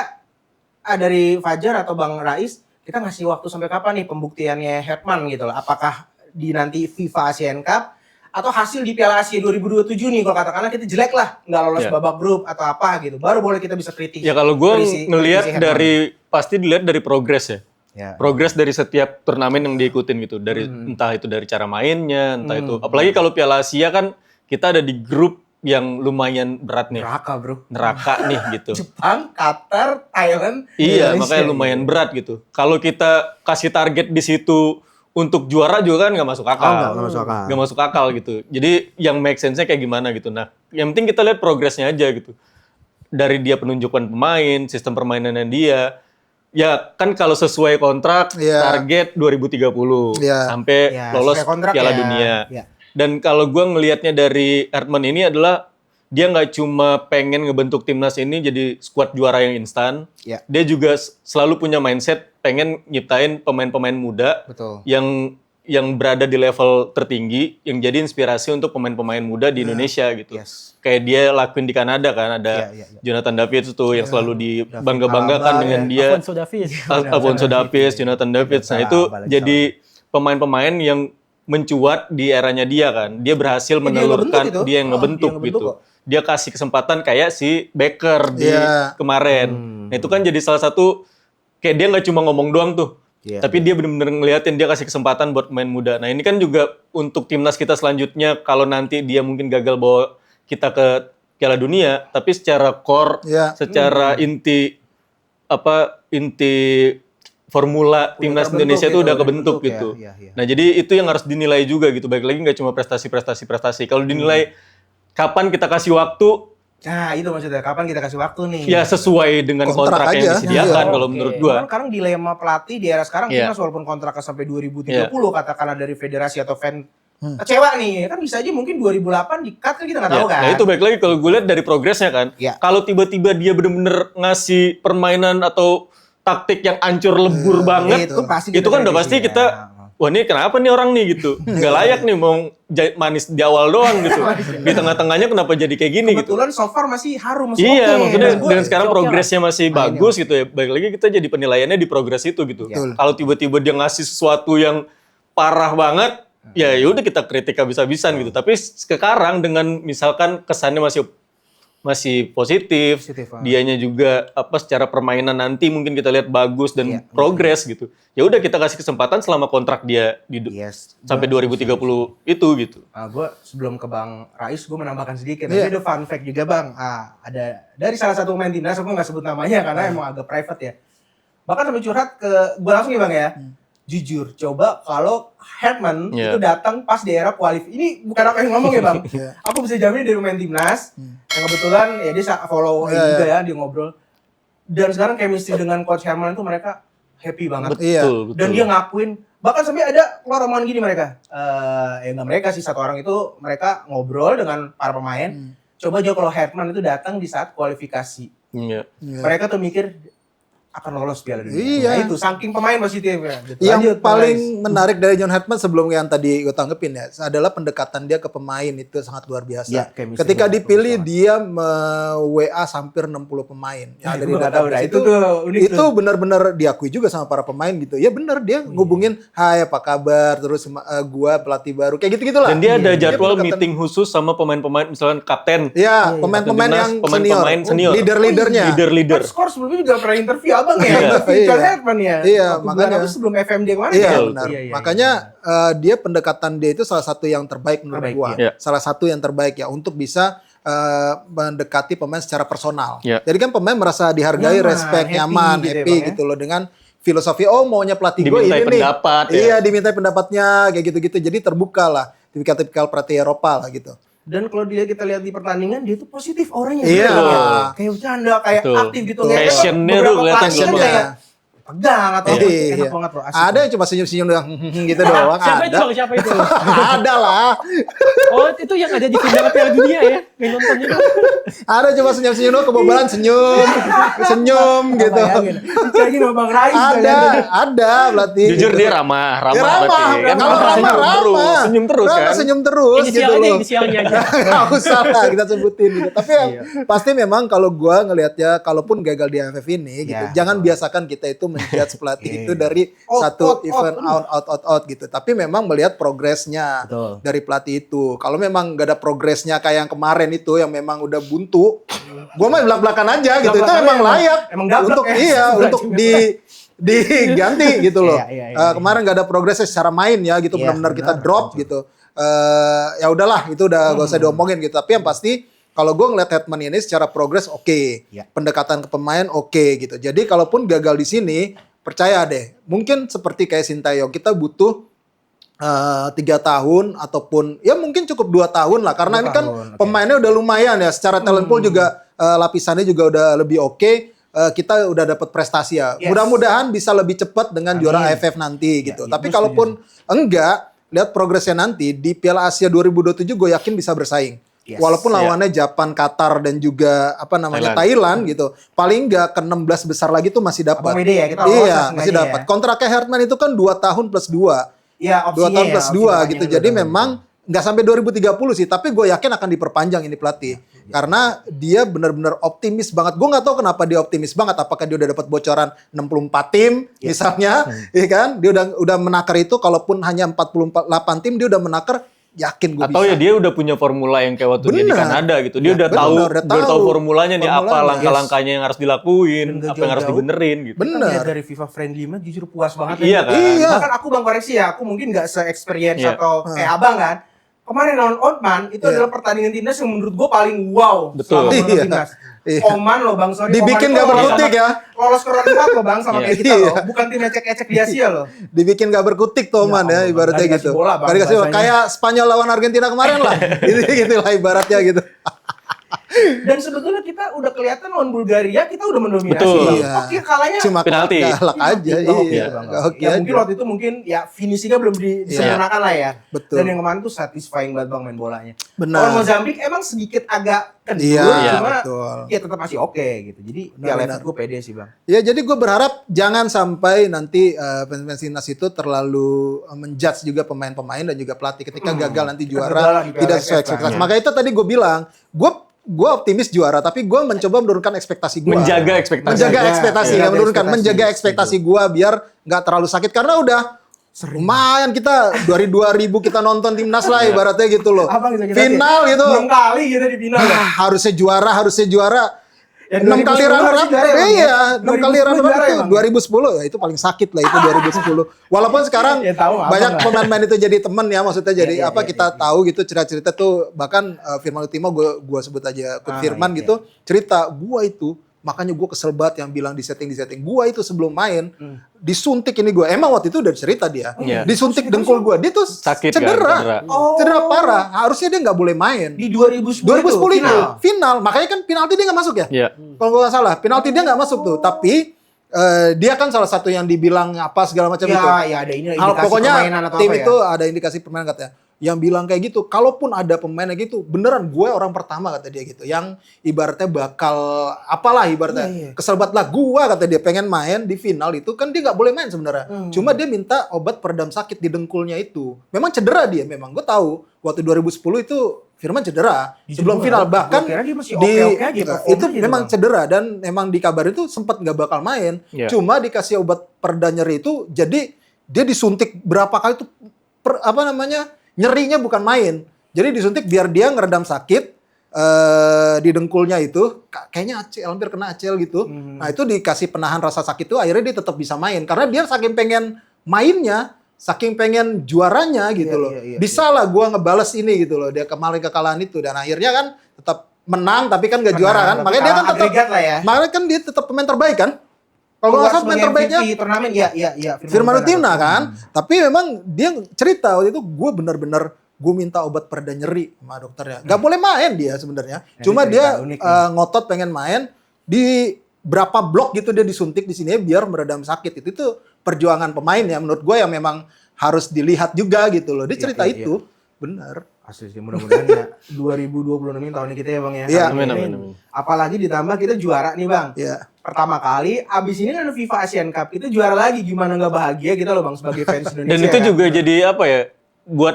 dari Fajar atau Bang Rais, kita ngasih waktu sampai kapan nih pembuktiannya Herman gitu loh? Apakah di nanti FIFA ASEAN Cup atau hasil di Piala Asia 2027 nih, kalau katakanlah kita jelek lah, nggak lolos Iya. babak grup atau apa gitu, baru boleh kita bisa kritik. Ya kalau gue Kritisi ngelihat Herman. pasti dilihat dari progres ya. Ya. Progres dari setiap turnamen yang diikutin gitu. Dari entah itu dari cara mainnya, entah itu. Apalagi kalau Piala Asia kan kita ada di grup yang lumayan berat nih. Neraka bro. Neraka nih gitu. Jepang, Qatar, Thailand. Iya, Indonesia. makanya lumayan berat gitu. Kalau kita kasih target di situ untuk juara juga kan nggak masuk akal. Oh, nggak masuk akal. Nggak masuk akal gitu. Jadi yang make sense-nya kayak gimana gitu. Nah, yang penting kita lihat progresnya aja gitu. Dari dia penunjukan pemain, sistem permainannya dia. Ya kan kalau sesuai kontrak Iya. target 2030 Iya. sampai Ya, lolos sesuai kontrak Piala ya. Dunia. Ya. Dan kalau gue ngelihatnya dari Herman ini adalah dia nggak cuma pengen ngebentuk timnas ini jadi skuad juara yang instan. Ya. Dia juga selalu punya mindset pengen nyiptain pemain-pemain muda Betul. yang berada di level tertinggi, yang jadi inspirasi untuk pemain-pemain muda di Indonesia gitu. Yes. Kayak dia lakuin di Kanada kan, ada Iya, iya. Jonathan Davids tuh yang selalu dibangga-banggakan Alaba, dengan ya. dia. Alfonso Davies. Alfonso Davies, Jonathan Davids. Nah itu Alaba lagi jadi pemain-pemain yang mencuat di eranya dia kan. Dia berhasil Dia menelurkan, ngebentuk itu. dia yang ngebentuk Dia ngebentuk gitu. kok. dia kasih kesempatan kayak si Baker di kemarin. Nah itu kan jadi salah satu kayak dia nggak cuma ngomong doang tuh, tapi dia benar-benar ngeliatin, dia kasih kesempatan buat pemain muda. Nah ini kan juga untuk timnas kita selanjutnya kalau nanti dia mungkin gagal bawa kita ke Piala Dunia, tapi secara core, secara inti formula timnas Indonesia itu udah kebentuk gitu. Nah jadi itu yang harus dinilai juga gitu. Baik lagi nggak cuma prestasi. Kalau dinilai kapan kita kasih waktu. Nah itu maksudnya, kapan kita kasih waktu nih? Ya sesuai dengan kontrak yang disediakan kalau menurut gua. Sekarang dilema pelatih di era sekarang, timnas walaupun kontraknya sampai 2030 katakanlah dari federasi atau fan kecewa nih, kan bisa aja mungkin 2008 di-cut kan kita nggak tahu kan. Nah itu baik lagi kalau gue lihat dari progresnya kan. Kalau tiba-tiba dia bener-bener ngasih permainan atau taktik yang ancur lebur banget, itu kan udah pasti kita, wah ini kenapa nih orang nih gitu, nggak layak nih mau manis di awal doang gitu, di tengah-tengahnya kenapa jadi kayak gini gitu. Kebetulan so far masih harum, masih iya maksudnya dengan sekarang progresnya masih bagus gitu ya, baik lagi kita jadi penilaiannya di progres itu gitu. Kalau tiba-tiba dia ngasih sesuatu yang parah banget, ya udah kita kritik habis-habisan gitu. Tapi sekarang dengan misalkan kesannya masih positif, dianya juga secara permainan nanti mungkin kita lihat bagus dan progres gitu. Ya udah kita kasih kesempatan selama kontrak dia sampai 2030 itu gitu. Gue sebelum ke Bang Rais, gue menambahkan sedikit. Ini ada fun fact juga Bang. Ada dari salah satu pemain timnas, aku nggak sebut namanya karena emang agak private ya. Bahkan sampai curhat ke gue langsung ya Bang ya. Jujur, coba kalau Herman itu datang pas di era kualifikasi. Ini bukan apa yang ngomong ya Bang. Aku bisa jamin dari pemain timnas. Yang kebetulan ya dia follow juga ya, dia ngobrol. Dan sekarang chemistry dengan Coach Herman itu mereka happy banget. Betul. Dan dia ngakuin, bahkan sampai ada keluar omongan gini mereka. Nggak mereka sih, satu orang itu mereka ngobrol dengan para pemain. Coba aja kalau Herman itu datang di saat kualifikasi. Mereka tuh mikir, akan lolos Piala Dunia. Nah itu saking pemain positifnya. Yang paling menarik dari John Hartman sebelum yang tadi gue tanggepin ya, adalah pendekatan dia ke pemain itu sangat luar biasa. Ketika dipilih dia WA hampir 60 pemain yang ada di database itu benar-benar diakui juga sama para pemain gitu. Ya benar, dia ngubungin, hai apa kabar, terus gua pelatih baru kayak gitu-gitulah. Dan dia ada jadwal meeting khusus sama pemain-pemain, misalnya kapten. Iya, pemain-pemain yang senior. Leader-leadernya. Kan skor sebelumnya juga pernah interview Abang ya, John Hartman ya. Iya, makanya sebelum FMD kemarin. Iya, benar. Makanya dia pendekatan dia itu salah satu yang terbaik menurut gua. Salah satu yang terbaik ya untuk bisa mendekati pemain secara personal. Jadi kan pemain merasa dihargai, respect, nyaman, happy gitu loh dengan filosofi maunya pelatih gue ini nih. Iya, dimintai pendapatnya kayak gitu-gitu. Jadi terbuka lah tipikal pelatih Eropa lah gitu. Dan kalau kita lihat di pertandingan, dia tuh positif orangnya. Iya. Kayak bercanda, kayak aktif gitu. Passionnya tuh kelihatan kayak pegang atau enak banget bro. Ada yang cuma senyum-senyum doang gitu doang. Siapa itu? Ada lah. Oh itu yang ada di final Piala Dunia ya? Yang nonton itu. Ada cuma senyum-senyum doang, kebobolan senyum gitu. Lagi sama Bang Rais. Ada pelatih. Jujur dia ramah kan. Kalau ramah, senyum terus kan. Senyum terus gitu loh. Inisialnya aja. Enggak usah lah kita sebutin gitu. Tapi yang pasti memang kalau gua ngelihatnya kalaupun gagal di AFF ini gitu, jangan biasakan kita itu menjudge pelatih itu dari satu event out gitu. Tapi memang melihat progresnya dari pelatih itu. Kalau memang gak ada progresnya kayak yang kemarin itu yang memang udah buntu, gua mah belak-belakan aja gitu. Itu emang layak untuk untuk diganti gitu loh. Kemarin gak ada progresnya secara main ya gitu, benar-benar kita drop gitu. Ya udahlah, itu udah gak usah diomongin gitu. Tapi yang pasti kalau gue ngeliat Hetman ini secara progres pendekatan ke pemain gitu. Jadi kalaupun gagal di sini, percaya deh, mungkin seperti kayak Sintayong, kita butuh 3 tahun ataupun ya mungkin cukup 2 tahun lah, karena ini kan pemainnya udah lumayan ya, secara talent pool juga lapisannya juga udah lebih kita udah dapat prestasi ya. Mudah-mudahan bisa lebih cepat dengan juara AFF nanti gitu. Tapi kalaupun enggak, lihat progresnya nanti di Piala Asia 2027 gue yakin bisa bersaing. Walaupun lawannya Jepang, Qatar dan juga Thailand gitu. Paling enggak ke 16 besar lagi tuh masih dapat. Masih dapat. Kontraknya Hertman itu kan 2 tahun plus 2. Iya, 2 tahun plus 2 gitu. Jadi memang nggak sampai 2030 sih, tapi gue yakin akan diperpanjang ini pelatih. Karena dia benar-benar optimis banget. Gue nggak tahu kenapa dia optimis banget. Apakah dia udah dapat bocoran 64 tim misalnya, ya kan? Dia udah menakar itu. Kalaupun hanya 48 tim, dia udah menakar yakin gue Atau bisa. ya dia udah punya formula yang kayak waktu dia di Bener. Kanada gitu. Dia udah bener, tahu udah udah tahu tahu formulanya nih apa formulanya. langkah-langkahnya yang harus dilakuin, Dan gak apa yang harus jauh-jauh. dibenerin gitu. Kita lihat Bener. dari FIFA friendly match jujur puas banget. Iya ya. kan? Iya. Bahkan aku bang koreksi ya, aku mungkin nggak se-experience Iya. atau kayak abang kan. Kemarin lawan Otman itu Iya. adalah pertandingan timnas yang menurut gue paling wow Betul. selama nonton Iya. timnas. Iya. Oman loh bang, sorry. Dibikin Oman gak itu berkutik ya. lolos ke round 4 loh bang sama Iya. kayak kita Iya. loh. Bukan tim ecek-ecek di Asia loh. Dibikin gak berkutik tuh Oman ya, Allah, ibaratnya nggak dikasih gitu. bola, Bang, Nggak dikasih bola. bahasanya. Kayak Spanyol lawan Argentina kemarin lah. Gitu lah ibaratnya gitu. Dan sebetulnya kita udah kelihatan lawan Bulgaria kita udah mendominasi. Betul. Bang. Iya. Oke kalahnya Cuma Penalti. galak aja. Oke, Iya. Bang. Oke Ya aja. mungkin waktu itu mungkin ya finishingnya belum disempurnakan lah ya. Betul. Dan yang kemarin tuh satisfying banget bang main bolanya. Benar. Kalau Mozambik emang sedikit agak kendor, Iya, cuma betul. ya tetap masih oke gitu. Jadi Benar, ya benar. level gue pede sih bang. Ya jadi gue berharap jangan sampai nanti fans timnas itu terlalu menjudge juga pemain-pemain dan juga pelatih ketika gagal nanti Kita gagal juara lah di tidak PLFF sesuai kan. ekspektasi. Maka itu tadi gue bilang, gue optimis juara tapi gue mencoba menurunkan ekspektasi gue. Menjaga ekspektasi. Menjaga Menjaga, ekspektasi, iya. nggak menurunkan, Ekspektasi. menjaga ekspektasi gue biar nggak terlalu sakit karena udah lumayan kita dari 2000 kita nonton timnas lah ibaratnya gitu loh. Apa kita Final gitu. 6 kali gitu di final. ya. Harusnya juara. Ya, 6 kali 2010 runner harus up. juara ya, Bang, Iya, ya? 6 kali 2010 runner up juara ya, itu Bang? 2010 ya itu paling sakit lah itu 2010. Walaupun sekarang Ya, tahu abang banyak lah. pemain-pemain itu jadi teman ya maksudnya jadi Iya, apa iya, kita tahu gitu cerita-cerita tuh bahkan Firman Utimo gua sebut aja Coach Firman iya, gitu cerita gua itu makanya gua kesel banget yang bilang di setting gua itu sebelum main disuntik ini gua emang waktu itu udah cerita dia Iya. disuntik dengkul gua dia tuh Sakit kan, cedera cedera. Oh. cedera parah harusnya dia nggak boleh main Di 2010, 2010 itu final. final makanya kan penalti dia nggak masuk ya Iya. kalau gue nggak salah penalti dia nggak masuk tuh tapi dia kan salah satu yang dibilang apa segala macam itu Ya ada ini indikasi pokoknya permainan atau tim apa ya? itu ada indikasi permainan katanya yang bilang kayak gitu kalaupun ada pemain kayak gitu beneran gue orang pertama kata dia gitu yang ibaratnya bakal apalah ibaratnya Iya. kesel banget lah gue kata dia pengen main di final itu kan dia nggak boleh main sebenarnya cuma dia minta obat peredam sakit di dengkulnya itu memang cedera dia memang gue tahu waktu 2010 itu Firman cedera sebelum Juga. final bahkan Gua kira dia masih di oke-oke aja, performanya itu gitu, memang Bang. cedera dan memang dikabarin tuh sempat nggak bakal main Iya. cuma dikasih obat pereda nyeri itu jadi dia disuntik berapa kali tuh nyerinya bukan main jadi disuntik biar dia ngeredam sakit di dengkulnya itu kayaknya hampir kena ACL gitu nah itu dikasih penahan rasa sakit itu akhirnya dia tetap bisa main karena dia saking pengen mainnya saking pengen juaranya gitu Iya, loh. iya, iya, Bisa lah gua ngebales ini gitu loh. Dia kemarin kekalahan itu dan akhirnya kan tetap menang tapi kan gak juara kan. Tapi Makanya dia kan kalah tetap agregat lah ya. makanya kan dia tetap pemain terbaik kan. Kalau nggak salah pemain terbaiknya MVP turnamen ya. Firman Utina kan. Tapi memang dia cerita waktu itu gue benar-benar gue minta obat pereda nyeri sama dokternya. Gak boleh main dia sebenarnya. Cuma ini dia cerita unik nih. ngotot pengen main di berapa blok gitu dia disuntik di sini biar meredam sakit. Itu tuh perjuangan pemain ya menurut gue yang memang harus dilihat juga gitu loh. Dia cerita iya, itu benar. Asli sih mudah-mudahan ya 2026 ini tahun kita ya bang ya. Iya. Amin, Ini, amin, amin. Apalagi ditambah kita juara nih bang. Ya. Pertama kali abis ini kan FIFA Asian Cup kita juara lagi gimana nggak bahagia kita loh bang sebagai fans Indonesia. Dan itu kan? juga jadi apa ya?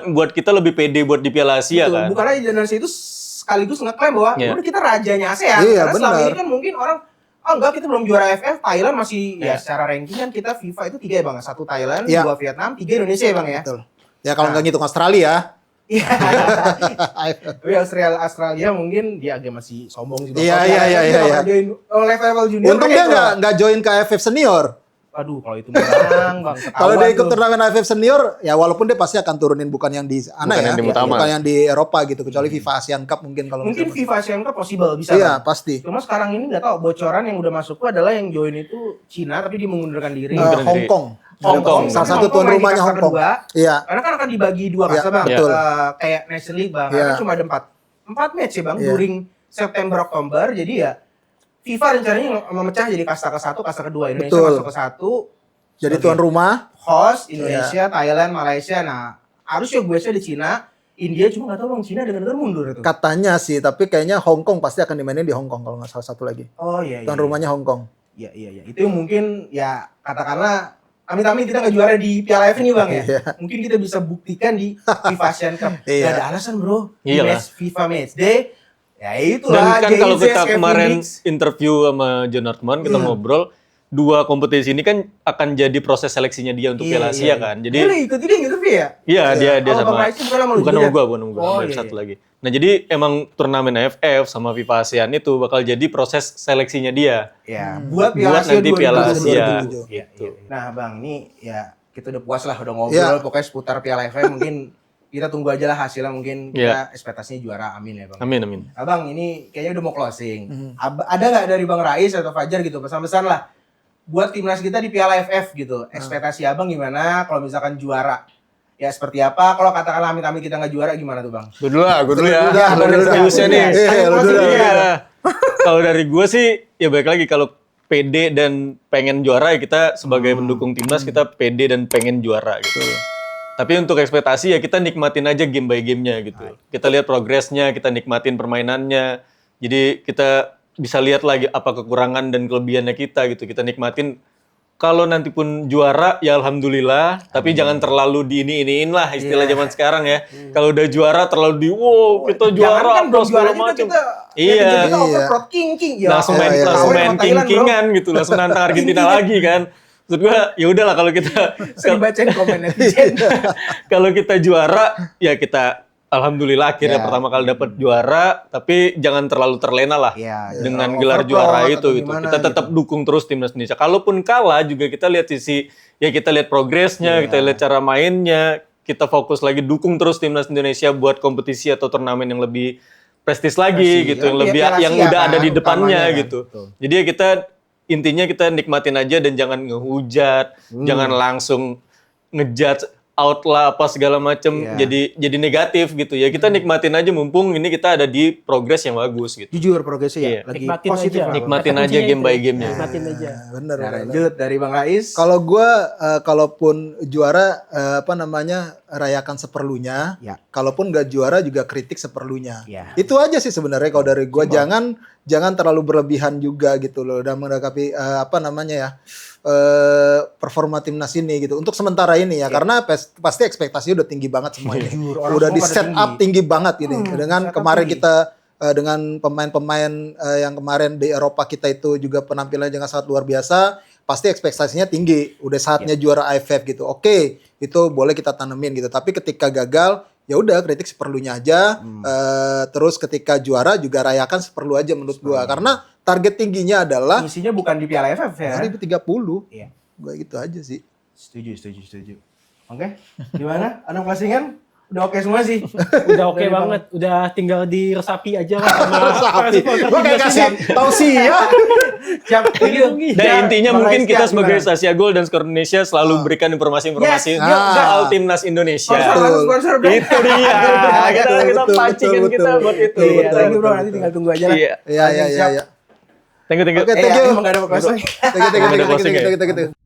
Buat kita lebih pede buat di Piala Asia Betul. kan. Bukan aja Indonesia itu sekaligus ngeklaim bahwa Iya. udah kita rajanya ASEAN. Iya, Karena selama benar. ini kan mungkin orang enggak kita belum juara AFF, Thailand masih Iya. ya secara ranking kan kita FIFA itu 3 ya bang, 1 Thailand, Iya. 2 Vietnam, 3 Indonesia ya bang ya. Betul. Ya kalau nggak ngitung Australia. Iya. Tapi Australia mungkin dia agak masih sombong juga. Iya, Kalau iya, dia iya, nggak iya. join level junior. Untung kan dia itu. nggak join ke AFF Senior. Aduh, kalau itu menang bang. Kalau dia ikut ketahuan tuh. turnamen AFF Senior, ya walaupun dia pasti akan turunin bukan yang di sana Bukan ya, yang tim utama. bukan yang di Eropa gitu, kecuali FIFA Asian Cup mungkin kalau Mungkin misalnya. FIFA Asian Cup possible bisa. Iya Bang. pasti. Cuma sekarang ini nggak tahu bocoran yang udah masuk tuh adalah yang join itu Cina tapi dia mengundurkan diri. Mengundurkan Hong diri. Kong. Hong Kong. Salah Tapi satu Hong tuan Kong rumahnya lagi Hong kasta Kong. kedua. Iya. Karena kan akan dibagi 2 kasta bang. betul. Kayak National League bang. Iya. Karena cuma ada 4 match ya bang. Iya. During September Oktober. Jadi ya FIFA rencananya memecah jadi kasta ke-1, kasta kedua. Indonesia Betul. masuk ke-1. Jadi sebagai tuan rumah. host Indonesia, Thailand, Malaysia. Nah harusnya gue di Cina. India cuma nggak tahu bang. Cina dengar mundur itu. Katanya sih, tapi kayaknya Hong Kong pasti akan dimainin di Hong Kong kalau nggak salah satu lagi. Oh iya. Tuan rumahnya Hong Kong. Iya. Itu mungkin ya katakanlah amit-amit kita nggak juara di Piala AFF ini bang ya. Iya. Mungkin kita bisa buktikan di FIFA Asian Cup. Iya. Gak ada alasan bro. Di Iyalah. match FIFA Match Day. Ya Dan itulah. kan kalau JZ, kita Kevin kemarin Dix. interview sama John Hartman, kita ngobrol, dua kompetisi ini kan akan jadi proses seleksinya dia untuk Piala Asia kan. Jadi ikut ini gitu ya? iya dia Oh, Bang sama Rais bukan sama lu bukan juga? sama gua, Oh, ada iya, satu iya. lagi. Nah, jadi emang turnamen AFF sama FIFA ASEAN itu bakal jadi proses seleksinya dia. Ya, buat Piala Buat Asia nanti Piala 2027. Asia. Gitu. Iya, iya. Nah, Bang, ini ya kita udah puas lah udah ngobrol Iya. pokoknya seputar Piala AFF mungkin kita tunggu aja lah hasilnya mungkin kita ekspektasinya juara amin ya, Bang. Amin. Abang, ini kayaknya udah mau closing. Ada nggak dari Bang Rais atau Fajar gitu pesan-pesan lah buat timnas kita di Piala AFF gitu. Ekspektasi Abang gimana kalau misalkan juara? Ya seperti apa? Kalau katakanlah amit-amit kita nggak juara gimana tuh, Bang? Gue dulu ya. Lu dulu Dari dah. seriusnya nih. Iya, lu dulu. Iya. Kalau dari gue sih, ya baik lagi kalau pede dan pengen juara ya kita sebagai pendukung timnas kita pede dan pengen juara gitu. Tapi untuk ekspektasi ya kita nikmatin aja game by game-nya gitu. Kita lihat progresnya, kita nikmatin permainannya. Jadi kita bisa lihat lagi apa kekurangan dan kelebihannya kita gitu. Kita nikmatin. Kalau nanti pun juara ya alhamdulillah, tapi jangan terlalu diini-iniin lah istilah zaman sekarang ya. Kalau udah juara terlalu kita juara Jangan kan apa belum segala juara juga macam. kita Iya. kita overproud king ya. Langsung main iya, langsung iya. main Thailand, bro. king-kingan gitu, langsung nantang Argentina lagi kan. Maksud gua ya udahlah kalau kita Sering bacain komen netizen. kalau kita juara ya kita alhamdulillah akhirnya Ya. pertama kali dapat juara, tapi jangan terlalu terlena lah Iya, dengan overproud gelar juara atau itu gitu. gimana Kita tetap dukung terus timnas Indonesia. Kalaupun kalah juga kita lihat sisi ya kita lihat progresnya, kita lihat cara mainnya, kita fokus lagi dukung terus timnas Indonesia buat kompetisi atau turnamen yang lebih prestis lagi Prestis, gitu, yang ya, lebih Piala yang Asia udah kan, ada di depannya utamanya kan. gitu. Betul. Jadi ya kita intinya kita nikmatin aja dan jangan ngehujat, jangan langsung ngejudge out lah apa segala macem Iya. jadi negatif gitu ya. Kita nikmatin aja mumpung ini kita ada di progres yang bagus gitu. Jujur progresnya ya Iya. lagi Nikmatin positif aja. lah, Bang. Nikmatin Kata aja kuncinya game itu by ya. game-nya. Nikmatin aja. Bener. Nah, lanjut dari Bang Rais. Kalau gue, kalaupun juara, rayakan seperlunya. Ya. Kalaupun nggak juara juga kritik seperlunya. Ya. Itu aja sih sebenarnya kalau dari gue. Jangan terlalu berlebihan juga gitu loh dalam menanggapi performa timnas ini gitu. Untuk sementara ini ya, karena pasti ekspektasinya udah tinggi banget semua ini. Jujur, orang Udah semua di pada set up tinggi banget gitu. Dengan set up kemarin tinggi. kita dengan pemain-pemain yang kemarin di Eropa kita itu juga penampilannya dengan sangat luar biasa. Pasti ekspektasinya tinggi. Udah saatnya juara AFF gitu. Oke, itu boleh kita tanemin gitu. Tapi ketika gagal, ya udah kritik seperlunya aja. Terus ketika juara juga rayakan seperlu aja menurut gua. Karena target tingginya adalah Isinya bukan di Piala AFF ya. 2030. Iya. Gua gitu aja sih. Setuju. Oke. Gimana? Ada closingan? Udah oke semua sih. Udah oke Dari Bang- banget. Udah tinggal diresapi aja lah sama Sapi. sponsor Gua kayak timnas kasih ini. tausiah. Siap. Thank you. Dan Ya, intinya Bang mungkin Rais, kita ya, sebagai gimana? Sasia Gold dan Skor Indonesia selalu berikan informasi-informasi Yes, soal timnas Indonesia. Sponsor. Itu dia. Kita Betul, pancingin betul, kita betul. buat itu. Iya, Betul, thank you bro. betul, Nanti betul. tinggal tunggu aja lah. Iya. Iya. Thank you. Oke, thank you. Emang gak ada closing. Thank you. Nggak ada closing ya? Thank you.